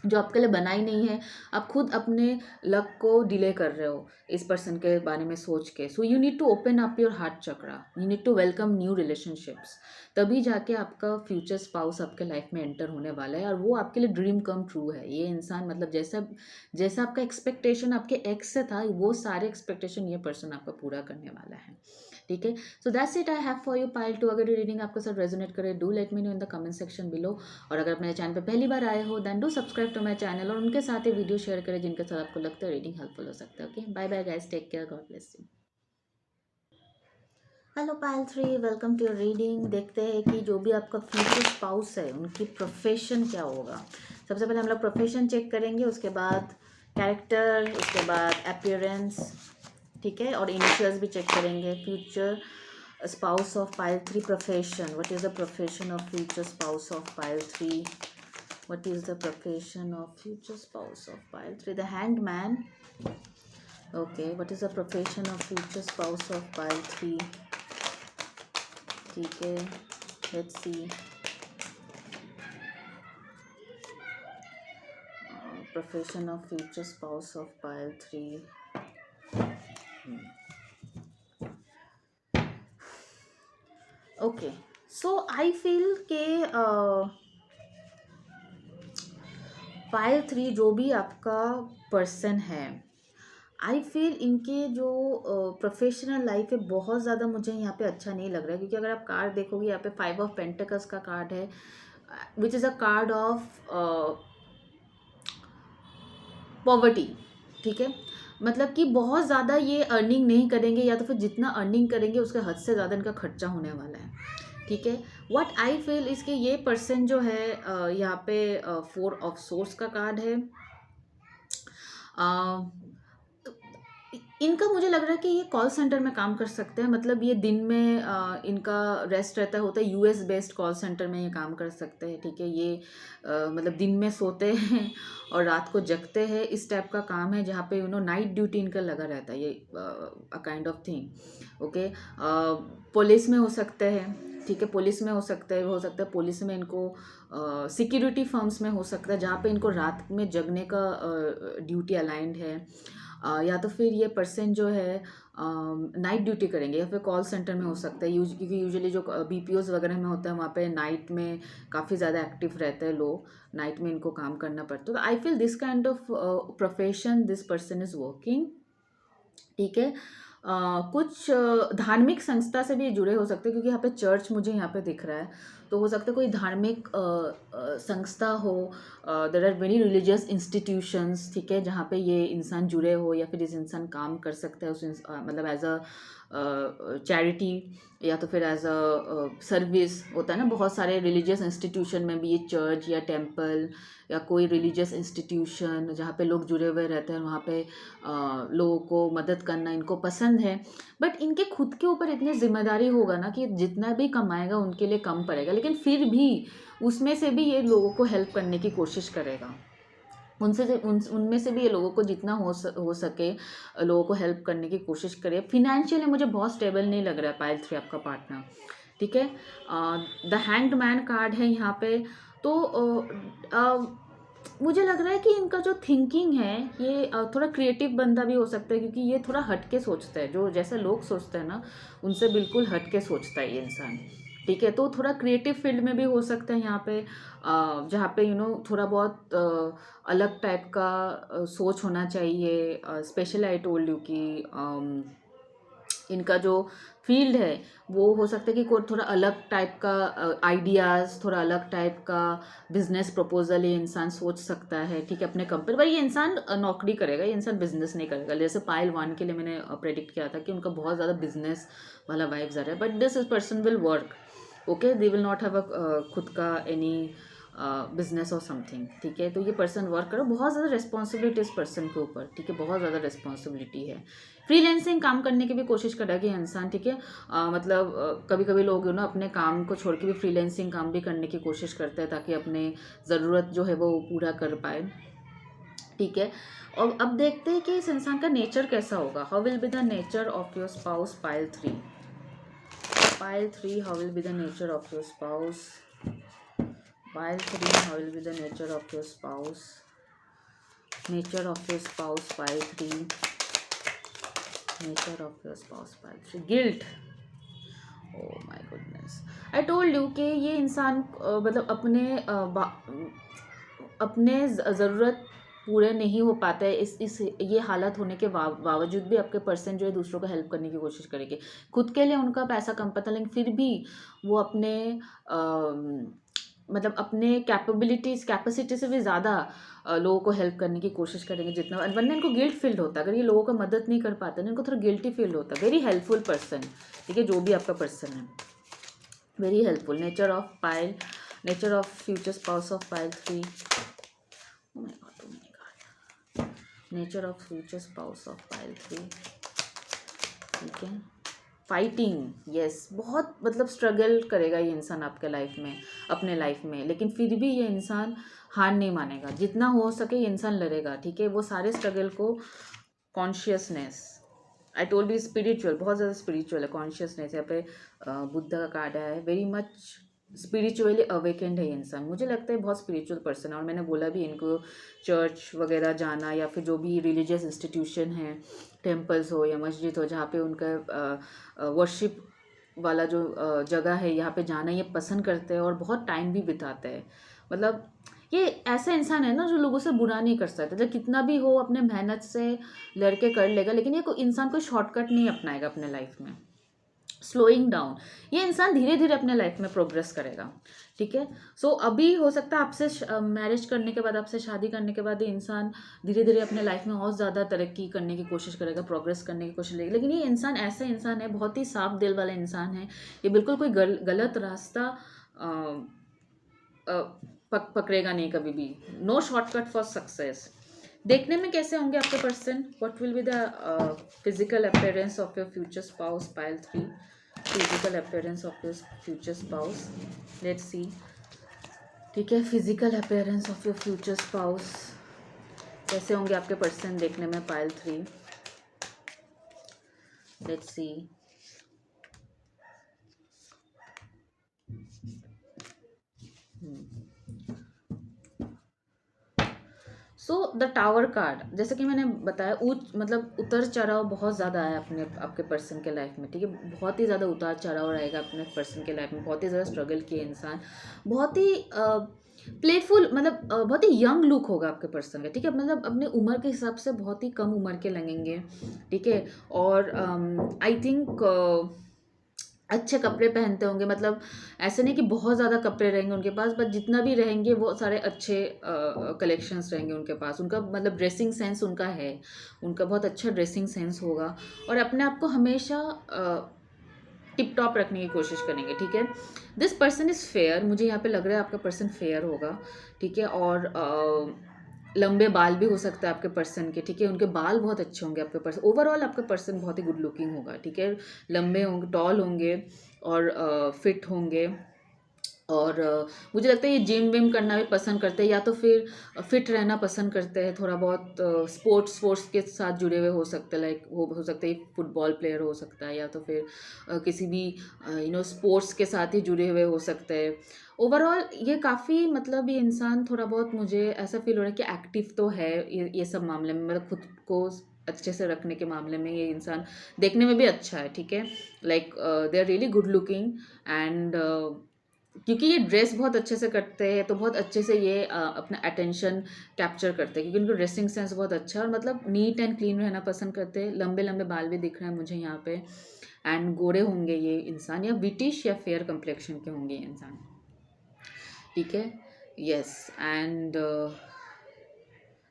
जो आपके लिए बना ही नहीं है। आप खुद अपने लक को डिले कर रहे हो इस पर्सन के बारे में सोच के। So you need to open up your heart chakra, you need to welcome new relationships, तभी जाके आपका फ्यूचर स्पाउस आपके लाइफ में एंटर होने वाला है, और वो आपके लिए ड्रीम कम ट्रू है। ये इंसान मतलब जैसा जैसा आपका एक्सपेक्टेशन आपके एक्स से था, वो सारे एक्सपेक्टेशन ये पर्सन आपका पूरा करने वाला है। ठीक है, so that's it I have for you pile 2। अगर ये रीडिंग आपके साथ रेजोनेट करे, do let me know in the comment section below. और अगर आप मेरे चैनल पे पहली बार आए हो, then do subscribe to my channel, और उनके साथ ही वीडियो शेयर करें जिनके साथ आपको लगता है रीडिंग हेल्पफुल हो सकता है। Okay, bye bye guys, take care, God bless you. Hello pile 3, welcome to your reading. देखते हैं कि जो भी आपका फ्यूचर स्पाउस है, उनकी प्रोफेशन क्या होगा। सबसे पहले हम लोग प्रोफेशन चेक करेंगे, उसके बाद कैरेक्टर, उसके बाद अपीयरेंस। ठीक है, और इनिशियल्स भी चेक करेंगे। Future spouse of pile 3 profession, what is the profession of future spouse of pile 3? What is the profession of future spouse of pile 3? The hanged man, okay, what is the profession of future spouse of pile 3? ठीक है, let's see. Profession of future spouse of pile 3। Okay, so I feel के pile 3 जो भी आपका person है, I feel इनके जो professional life है बहुत ज़्यादा मुझे यहाँ पे अच्छा नहीं लग रहा है, क्योंकि अगर आप कार्ड देखोगे यहाँ पे 5 ऑफ पेंटिकल्स का कार्ड है, which is a card of poverty. ठीक है, मतलब कि बहुत ज़्यादा ये अर्निंग नहीं करेंगे, या तो फिर जितना अर्निंग करेंगे उसके हद से ज़्यादा इनका खर्चा होने वाला है। ठीक है, व्हाट आई फील इसके ये पर्सन जो है यहाँ पे 4 ऑफ सोर्स का कार्ड है। इनका मुझे लग रहा है कि ये कॉल सेंटर में काम कर सकते हैं, मतलब ये दिन में इनका रेस्ट रहता होता है, यूएस बेस्ड कॉल सेंटर में ये काम कर सकते हैं। ठीक है, ये मतलब दिन में सोते हैं और रात को जगते हैं, इस टाइप का काम है, जहाँ पे नाइट ड्यूटी इनका लगा रहता है, ये a kind of thing. Okay, police में हो सकते हैं। ठीक है, पुलिस में हो सकता है पुलिस में इनको सिक्योरिटी फर्म्स में हो सकता है, जहाँ पे इनको रात में जगने का ड्यूटी अलाइंड है। या तो फिर ये पर्सन जो है नाइट ड्यूटी करेंगे, या फिर कॉल सेंटर में हो सकता है, क्योंकि यूजुअली जो बीपीओज वगैरह में होता है वहाँ पे नाइट में काफ़ी ज़्यादा एक्टिव रहते हैं लोग, नाइट में इनको काम करना पड़ता है। तो आई feel this kind of profession this person is working. ठीक है, कुछ धार्मिक संस्था से भी जुड़े हो सकते हैं, क्योंकि यहाँ पे चर्च मुझे यहाँ पे दिख रहा है, तो हो सकता है कोई धार्मिक संस्था हो, there are very religious institutions. ठीक है, जहाँ पे ये इंसान जुड़े हो, या फिर इस इंसान काम कर सकता है मतलब एज अ चैरिटी, या तो फिर एज अ सर्विस होता है ना, बहुत सारे रिलीजियस इंस्टीट्यूशन में भी, ये चर्च या टेम्पल या कोई रिलीजियस इंस्टीट्यूशन जहाँ पे लोग जुड़े हुए रहते हैं, वहाँ पे लोगों को मदद करना इनको पसंद है। बट इनके खुद के ऊपर इतनी जिम्मेदारी होगा ना कि जितना भी कमाएगा उनके लिए कम पड़ेगा, लेकिन फिर भी उसमें से भी ये लोगों को हेल्प करने की कोशिश करेगा, उनमें से भी ये लोगों को जितना हो सके लोगों को हेल्प करने की कोशिश करे। फिनेंशियली मुझे बहुत स्टेबल नहीं लग रहा है पाइल 3 आपका पार्टनर। ठीक है, द हैंग्ड मैन कार्ड है यहाँ पे, तो मुझे लग रहा है कि इनका जो थिंकिंग है ये थोड़ा क्रिएटिव बंदा भी हो सकता है, क्योंकि ये थोड़ा हट के सोचता है, जो जैसे लोग सोचते हैं ना उनसे बिल्कुल हट के सोचता है ये इंसान। ठीक है, तो थोड़ा क्रिएटिव फील्ड में भी हो सकता है यहाँ पे, जहाँ पे थोड़ा बहुत अलग टाइप का सोच होना चाहिए। स्पेशल आई टोल्ड यू कि इनका जो फील्ड है वो हो सकता है कि कोई थोड़ा अलग टाइप का आइडियाज़, थोड़ा अलग टाइप का बिजनेस प्रपोजल ये इंसान सोच सकता है। ठीक है, अपने कंपनी पर ये इंसान नौकरी करेगा, ये इंसान बिजनेस नहीं करेगा। जैसे पाइल 1 के लिए मैंने प्रेडिक्ट किया था कि उनका बहुत ज़्यादा बिजनेस वाला वाइब्स आ रहा है, but this person will work. Okay, they will not have a खुद का एनी बिजनेस और समथिंग। ठीक है, तो ये पर्सन वर्क करो, बहुत ज़्यादा रिस्पॉन्सिबिलिटी इस पर्सन के ऊपर। ठीक है, बहुत ज़्यादा रिस्पॉन्सिबिलिटी है। फ्रीलैंसिंग काम करने की भी कोशिश करेगा ये इंसान। ठीक है, मतलब कभी कभी लोग अपने काम को छोड़ के भी फ्रीलैंसिंग काम भी करने की कोशिश करते हैं, ताकि अपने ज़रूरत जो है वो पूरा कर पाए। ठीक है, और अब देखते हैं कि इस इंसान का नेचर कैसा होगा। How will be the nature of your spouse pile 3? Pile 3, how will be the nature of your spouse? Pile 3, how will be the nature of your spouse? Nature of your spouse, Pile 3. Nature of your spouse, Pile 3. Guilt. Oh my goodness. I told you कि ये इंसान मतलब अपने ज़रूरत पूरे नहीं हो पाता है, इस ये हालत होने के बावजूद भी आपके पर्सन जो है दूसरों को हेल्प करने की कोशिश करेंगे। खुद के लिए उनका पैसा कम पता, लेकिन फिर भी वो अपने मतलब अपने कैपेसिटी से भी ज़्यादा लोगों को हेल्प करने की कोशिश करेंगे जितना, वरना इनको गिल्ट फील होता है। अगर ये लोगों का मदद नहीं कर पाते ना, इनको थोड़ा गिल्टी फील होता है। Very helpful person. ठीक है, जो भी आपका पर्सन है, very helpful. Nature of future spouse of pile 3। Oh my God. Nature of future spouse of pile 3। ठीक है, फाइटिंग, यस, बहुत मतलब स्ट्रगल करेगा ये इंसान आपके लाइफ में, अपने लाइफ में, लेकिन फिर भी ये इंसान हार नहीं मानेगा। जितना हो सके ये इंसान लड़ेगा। ठीक है, वो सारे स्ट्रगल को consciousness, I told you spiritual, बहुत ज़्यादा स्पिरिचुअल है कॉन्शियसनेस। यहाँ पे बुद्ध का कार्ड आया है, वेरी मच स्पिरिचुअली अवेकेंड है ये इंसान, मुझे लगता है बहुत स्पिरिचुअल पर्सन है। और मैंने बोला भी इनको चर्च वगैरह जाना या फिर जो भी रिलीजियस इंस्टीट्यूशन है, टेम्पल्स हो या मस्जिद हो, जहाँ पे उनका वर्शिप वाला जो जगह है, यहाँ पे जाना ये पसंद करते हैं और बहुत टाइम भी बिताते हैं। मतलब ये ऐसा इंसान है ना जो लोगों से बुरा नहीं कर सकता, जब कितना भी हो अपने मेहनत से लड़के कर लेगा, लेकिन ये इंसान कोई शॉर्टकट नहीं अपनाएगा अपने लाइफ में, स्लोइंग डाउन। ये इंसान धीरे धीरे अपने लाइफ में प्रोग्रेस करेगा, ठीक है। सो अभी हो सकता है आपसे मैरिज करने के बाद, आपसे शादी करने के बाद ये इंसान धीरे धीरे अपने लाइफ में और ज़्यादा तरक्की करने की कोशिश करेगा, प्रोग्रेस करने की कोशिश करेगा। लेकिन ये इंसान ऐसा इंसान है, बहुत ही साफ दिल वाला इंसान है, ये बिल्कुल कोई गलत रास्ता पकड़ेगा नहीं कभी भी। No shortcut for success. देखने में कैसे होंगे आपके person? What will be the physical appearance of your future spouse? Pile 3, physical appearance of your future spouse, let's see. ठीक है, physical appearance of your future spouse कैसे होंगे आपके पर्सन देखने में? Pile 3, let's see. So the tower card, जैसे कि मैंने बताया, मतलब उतर चढ़ाव बहुत ज़्यादा है अपने आपके पर्सन के लाइफ में, ठीक है। बहुत ही ज़्यादा उतार चढ़ाव रहेगा अपने पर्सन के लाइफ में, बहुत ही ज़्यादा स्ट्रगल किए इंसान, बहुत ही प्लेफुल, मतलब बहुत ही यंग लुक होगा आपके पर्सन का, ठीक है। मतलब अपने उम्र के हिसाब से बहुत ही कम उम्र के लगेंगे, ठीक है। और आई थिंक अच्छे कपड़े पहनते होंगे, मतलब ऐसे नहीं कि बहुत ज़्यादा कपड़े रहेंगे उनके पास, बट जितना भी रहेंगे वो सारे अच्छे कलेक्शंस रहेंगे उनके पास। उनका मतलब ड्रेसिंग सेंस उनका है, उनका बहुत अच्छा ड्रेसिंग सेंस होगा, और अपने आप को हमेशा टिप टॉप रखने की कोशिश करेंगे, ठीक है। दिस पर्सन इज़ फेयर, मुझे यहाँ पे लग रहा है आपका पर्सन फेयर होगा, ठीक है। और लंबे बाल भी हो सकता है आपके पर्सन के, ठीक है। उनके बाल बहुत अच्छे होंगे आपके पर्सन, ओवरऑल आपका पर्सन बहुत ही गुड लुकिंग होगा, ठीक है। लंबे होंगे, टॉल होंगे और फिट होंगे। और मुझे लगता है ये जिम विम करना भी पसंद करते हैं, या तो फिर फिट रहना पसंद करते हैं थोड़ा बहुत। स्पोर्ट्स के साथ जुड़े हुए हो सकते हैं, लाइक वो हो सकता है फुटबॉल प्लेयर हो सकता है, या तो फिर किसी भी स्पोर्ट्स के साथ ही जुड़े हुए हो सकते हैं। ओवरऑल ये काफ़ी, मतलब ये इंसान थोड़ा बहुत, मुझे ऐसा फील हो रहा है कि एक्टिव तो है ये सब मामले में, मतलब खुद को अच्छे से रखने के मामले में ये इंसान देखने में भी अच्छा है, ठीक है। Like they are really good looking, and क्योंकि ये ड्रेस बहुत अच्छे से करते हैं, तो बहुत अच्छे से ये अपना अटेंशन कैप्चर करते हैं, क्योंकि उनको ड्रेसिंग सेंस बहुत अच्छा है, और मतलब नीट एंड क्लीन रहना पसंद करते हैं। लंबे लंबे बाल भी दिख रहे हैं मुझे यहाँ पे, एंड गोरे होंगे ये इंसान, या ब्रिटिश या फेयर कम्प्लेक्शन के होंगे ये इंसान, ठीक है। यस, एंड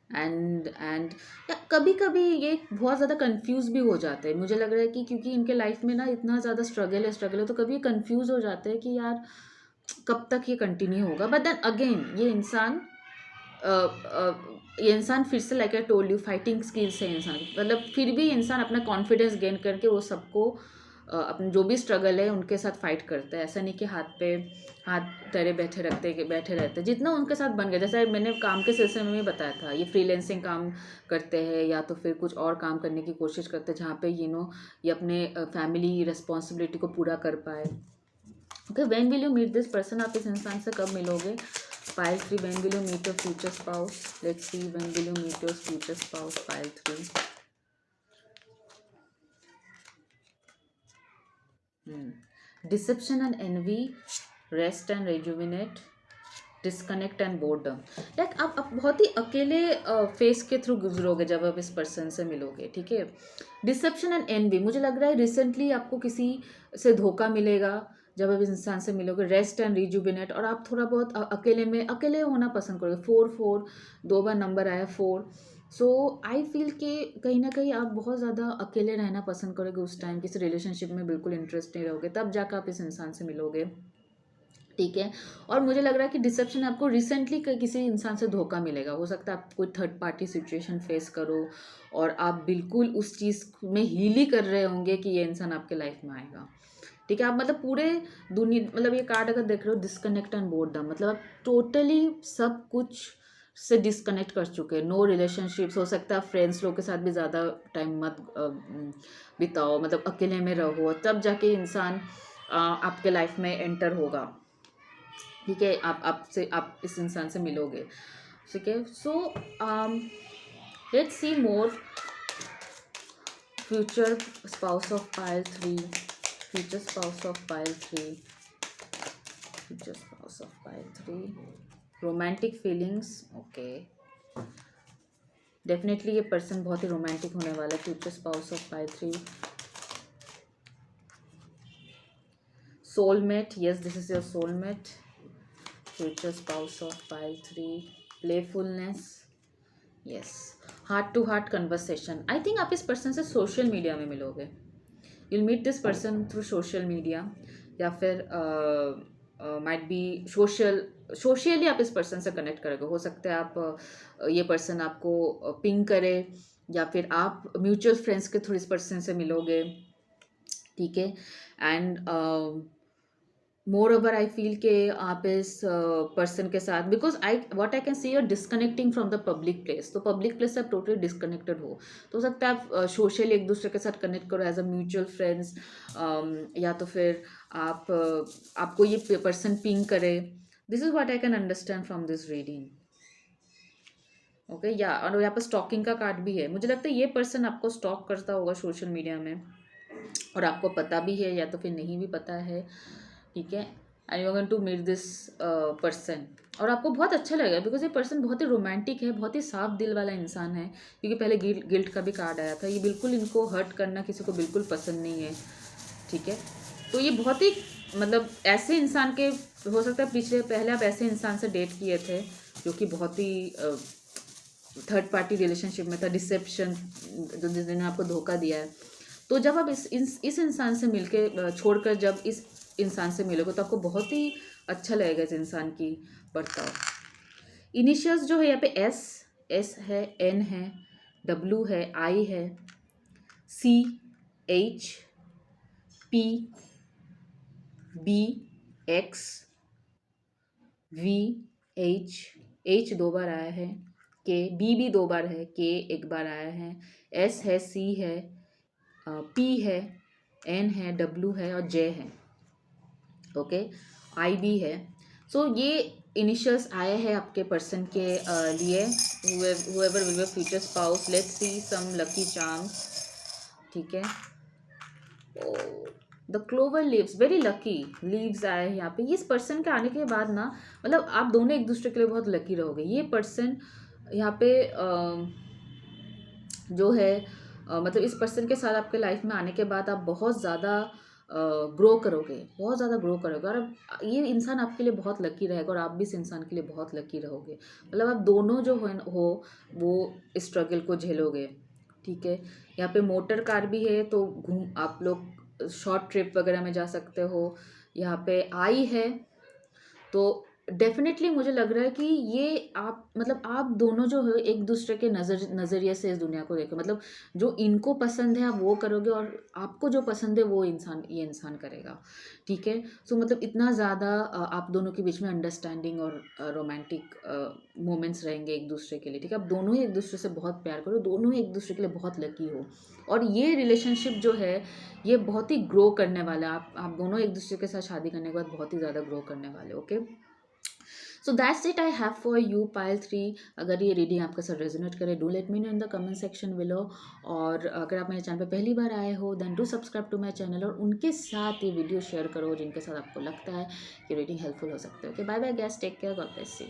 एंड या कभी कभी ये बहुत ज़्यादा कंफ्यूज भी हो जाते हैं, मुझे लग रहा है कि क्योंकि इनके लाइफ में ना इतना ज़्यादा स्ट्रगल है, तो कभी कंफ्यूज हो जाते हैं कि यार कब तक ये कंटिन्यू होगा। बट देन अगेन अ, अ, ये इंसान फिर से, like I told you, fighting skills है इंसान की, मतलब फिर भी इंसान अपना कॉन्फिडेंस गेन करके वो सबको अपने जो भी स्ट्रगल है उनके साथ फाइट करता है। ऐसा नहीं कि हाथ पे हाथ तेरे बैठे रहते, जितना उनके साथ बन गया। जैसे मैंने काम के सिलसिले में भी बताया था, ये फ्रीलैंसिंग काम करते हैं या तो फिर कुछ और काम करने की कोशिश करते हैं, जहाँ पे ये अपने फैमिली रिस्पॉन्सिबिलिटी को पूरा कर पाए। Okay, when will you meet this person? आप इस इंसान से कब मिलोगे? Pile 3, when will you meet your future spouse? Let's see, when will you meet your future spouse? Pile 3। Deception and envy, rest and rejuvenate, disconnect and boredom. Like आप बहुत ही अकेले face के थ्रू गुजरोगे जब आप इस पर्सन से मिलोगे, ठीक है। डिसेप्शन एंड एनवी, मुझे लग रहा है रिसेंटली आपको किसी से धोखा मिलेगा जब आप इस इंसान से मिलोगे। रेस्ट एंड रिजुबिनेट, और आप थोड़ा बहुत अकेले होना पसंद करोगे। 4 4 2 बार नंबर आया 4। सो आई फील कि कहीं ना कहीं आप बहुत ज़्यादा अकेले रहना पसंद करोगे उस टाइम, किसी रिलेशनशिप में बिल्कुल इंटरेस्ट नहीं रहोगे, तब जाकर आप इस इंसान से मिलोगे, ठीक है। और मुझे लग रहा है कि डिसेप्शन आपको रिसेंटली किसी इंसान से धोखा मिलेगा, हो सकता है आप कोई थर्ड पार्टी सिचुएशन फेस करो और आप बिल्कुल उस चीज़ में हील ही कर रहे होंगे कि ये इंसान आपके लाइफ में आएगा, ठीक है। आप मतलब पूरे दुनिया, मतलब ये कार्ड अगर देख रहे हो, डिस्कनेक्ट एंड बोर्डम, मतलब आप टोटली सब कुछ से डिस्कनेक्ट कर चुके हैं, नो रिलेशनशिप्स। हो सकता है फ्रेंड्स लोग के साथ भी ज़्यादा टाइम मत बिताओ, मतलब अकेले में रहो, तब जाके इंसान आपके लाइफ में एंटर होगा। ठीक है, आप इस इंसान से मिलोगे। ठीक है, so let's see more future spouse of pile 3, future spouse of pile 3, future spouse of pile 3, romantic feelings. Okay, definitely ये पर्सन बहुत ही रोमांटिक होने वाला है। Future spouse of pile 3, soulmate, yes, this is your soulmate. Future spouse of pile 3, playfulness, yes, heart to heart conversation. I think आप इस person से social media में मिलोगे, you'll meet this person through social media, या फिर might be socially आप इस person से कनेक्ट करोगे। हो सकता है आप ये पर्सन आपको पिंग करे, या फिर आप म्यूचुअल फ्रेंड्स के थ्रू इस पर्सन से मिलोगे। ठीक है, and moreover I feel के आप इस पर्सन के साथ, because what I can see you're disconnecting from the public place, तो पब्लिक प्लेस से आप टोटली डिस्कनेक्टेड हो। तो हो सकता है आप सोशली एक दूसरे के साथ कनेक्ट करो एज अ म्यूचुअल फ्रेंड्स, या तो फिर आपको ये पर्सन पिंग करे। This is what I can understand from this reading. Okay, या और यहाँ पर स्टॉकिंग का कार्ड भी है। मुझे लगता है ये पर्सन आपको स्टॉक करता होगा सोशल मीडिया में, और आपको पता भी है या तो फिर नहीं भी पता है। ठीक है, and you are going to meet this person, और आपको बहुत अच्छा लगेगा बिकॉज ये पर्सन बहुत ही रोमांटिक है, बहुत ही साफ दिल वाला इंसान है। क्योंकि पहले गिल्ट का भी कार्ड आया था, ये बिल्कुल इनको हर्ट करना किसी को बिल्कुल पसंद नहीं है। ठीक है, तो ये बहुत ही मतलब ऐसे इंसान के, हो सकता है पहले आप ऐसे इंसान से डेट किए थे जो कि बहुत ही थर्ड पार्टी रिलेशनशिप में था, डिसेप्शन, जिसने आपको धोखा दिया है। तो जब आप इस इंसान से मिलके छोड़कर जब इस इंसान से मिलोगे तो आपको बहुत ही अच्छा लगेगा इस इंसान की बर्ताव। इनिशियल्स जो है यहाँ पे एस है, एन है, डब्ल्यू है, आई है, C, H, P, B, X, V, H 2 बार आया है, के, बी भी 2 बार है, के 1 बार आया है, एस है, सी है, पी है, एन है, डब्ल्यू है और जे है। ओके, आई भी है। सो ये इनिशियल्स आए हैं आपके पर्सन के लिए, whoever will be future spouse. Let's see some lucky charms. ठीक है, the clover leaves, very lucky leaves आए हैं यहाँ पे। इस पर्सन के आने के बाद ना, मतलब आप दोनों एक दूसरे के लिए बहुत लकी रहोगे। ये पर्सन यहाँ पे जो है मतलब इस पर्सन के साथ आपके लाइफ में आने के बाद आप बहुत ज़्यादा ग्रो करोगे, बहुत ज़्यादा ग्रो करोगे, और अब ये इंसान आपके लिए बहुत लकी रहेगा और आप भी इस इंसान के लिए बहुत लकी रहोगे। मतलब आप दोनों जो हो वो स्ट्रगल को झेलोगे। ठीक है, यहाँ पे मोटर कार भी है, तो आप लोग शॉर्ट ट्रिप वगैरह में जा सकते हो। यहाँ पे आई है, तो डेफिनेटली मुझे लग रहा है कि ये आप मतलब आप दोनों जो है एक दूसरे के नज़रिए से इस दुनिया को देखो। मतलब जो इनको पसंद है आप वो करोगे, और आपको जो पसंद है वो ये इंसान करेगा। ठीक है, सो मतलब इतना ज़्यादा आप दोनों के बीच में अंडरस्टैंडिंग और रोमांटिक मोमेंट्स रहेंगे एक दूसरे के लिए। ठीक है, आप दोनों ही एक दूसरे से बहुत प्यार करो, दोनों ही एक दूसरे के लिए बहुत लकी हो, और ये रिलेशनशिप जो है ये बहुत ही ग्रो करने वाला है। आप दोनों एक दूसरे के साथ शादी करने के बाद बहुत ही ज़्यादा ग्रो करने वाले। Okay, so that's it I have for you pile 3। अगर ये रीडिंग आपके साथ रेजोनेट करे, do let me know in the comment section below. और अगर आप मेरे चैनल पे पहली बार आए हो then do subscribe to my channel, और उनके साथ ये वीडियो शेयर करो जिनके साथ आपको लगता है कि रीडिंग हेल्पफुल हो सकते हो। Okay, bye bye guys, take care, God bless you.